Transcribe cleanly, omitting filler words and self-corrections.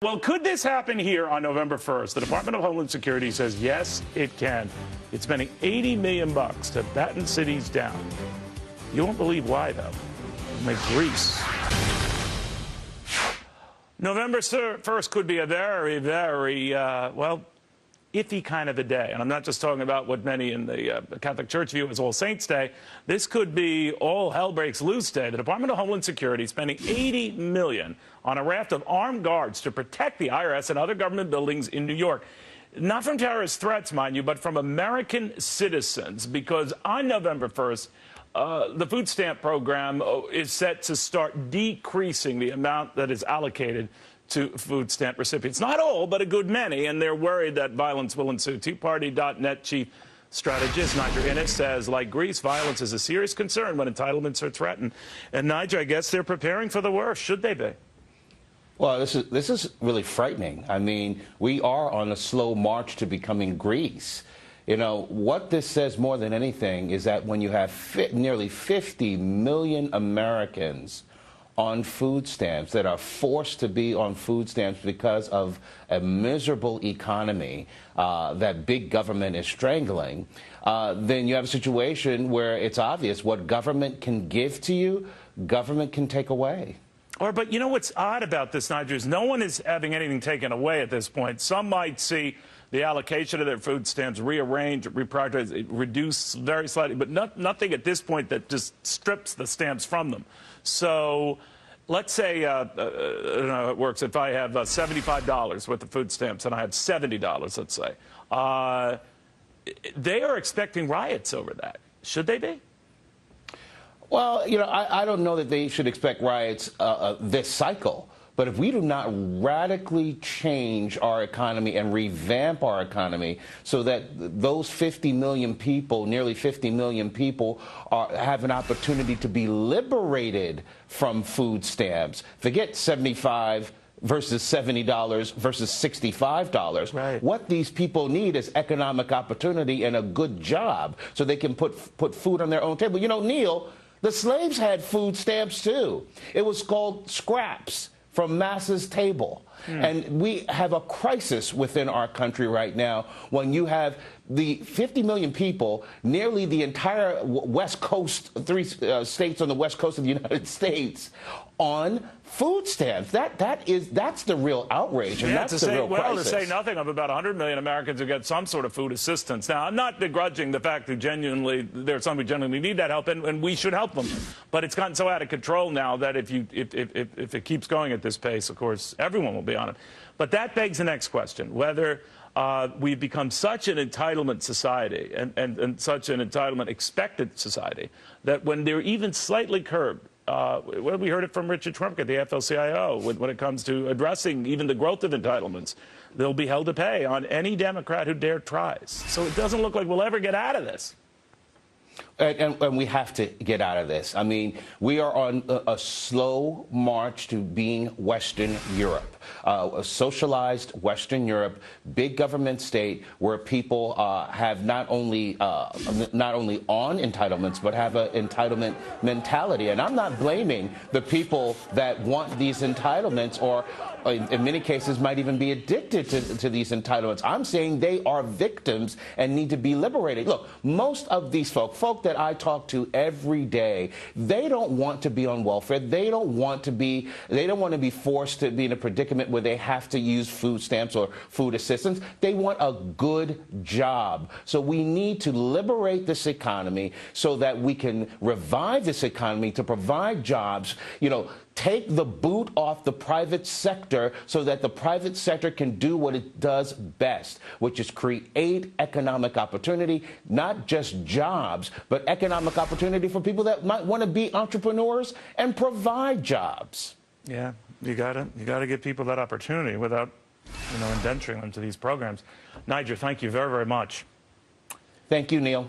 Well, could this happen here on November 1st? The Department of Homeland Security says, yes, it can. It's spending $80 million to batten cities down. You won't believe why, though. Like Greece. November 1st could be a very, very, iffy kind of a day. And I'm not just talking about what many in the Catholic Church view as All Saints Day. This could be all hell breaks loose day. The Department of Homeland Security is spending $80 million on a raft of armed guards to protect the IRS and other government buildings in New York. Not from terrorist threats, mind you, but from American citizens, because on November 1st, the food stamp program is set to start decreasing the amount that is allocated to food stamp recipients. Not all, but a good many, and they're worried that violence will ensue. TeaParty.net chief strategist Niger Innes says, like Greece, violence is a serious concern when entitlements are threatened. And Niger, I guess they're preparing for the worst. Should they be? Well, this is really frightening. I mean, we are on a slow march to becoming Greece. You know, what this says more than anything is that when you have nearly 50 million Americans on food stamps that are forced to be on food stamps because of a miserable economy that big government is strangling, then you have a situation where it's obvious what government can give to you, government can take away. But you know what's odd about this, Niger, is no one is having anything taken away at this point. Some might see the allocation of their food stamps rearranged, reprioritized, reduced very slightly, but nothing at this point that just strips the stamps from them. So let's say, I don't know how it works, if I have $75 worth of food stamps and I have $70, let's say, they are expecting riots over that. Should they be? Well, you know, I don't know that they should expect riots this cycle. But if we do not radically change our economy and revamp our economy so that those 50 million people, nearly 50 million people, have an opportunity to be liberated from food stamps, forget $75 versus $70 versus $65. Right. What these people need is economic opportunity and a good job so they can put food on their own table. You know, Neil, the slaves had food stamps, too. It was called scraps from Massa's table. And we have a crisis within our country right now when you have the 50 million people, nearly the entire West Coast, three states on the West Coast of the United States, on food stamps. That's the real outrage, and that's the real crisis. To say nothing of about 100 million Americans who get some sort of food assistance. Now, I'm not begrudging the fact that there are some who genuinely need that help, and we should help them. But it's gotten so out of control now that if it keeps going at this pace, of course, everyone will be on it. But that begs the next question, whether we've become such an entitlement society and such an entitlement-expected society that when they're even slightly curbed, well, we heard it from Richard Trump at the AFL-CIO when it comes to addressing even the growth of entitlements. They'll be held to pay on any Democrat who dare tries. So it doesn't look like we'll ever get out of this. And we have to get out of this. I mean, we are on a slow march to being Western Europe, a socialized Western Europe, big government state where people have not only on entitlements, but have an entitlement mentality. And I'm not blaming the people that want these entitlements or in many cases might even be addicted to these entitlements. I'm saying they are victims and need to be liberated. Look, most of these folk that I talk to every day, they don't want to be on welfare. They don't want to be forced to be in a predicament where they have to use food stamps or food assistance. They want a good job. So we need to liberate this economy so that we can revive this economy to provide jobs, you know, take the boot off the private sector so that the private sector can do what it does best, which is create economic opportunity, not just jobs, but economic opportunity for people that might want to be entrepreneurs and provide jobs. Yeah, you gotta give people that opportunity without, you know, indenturing them to these programs. Niger, thank you very, very much. Thank you, Neil.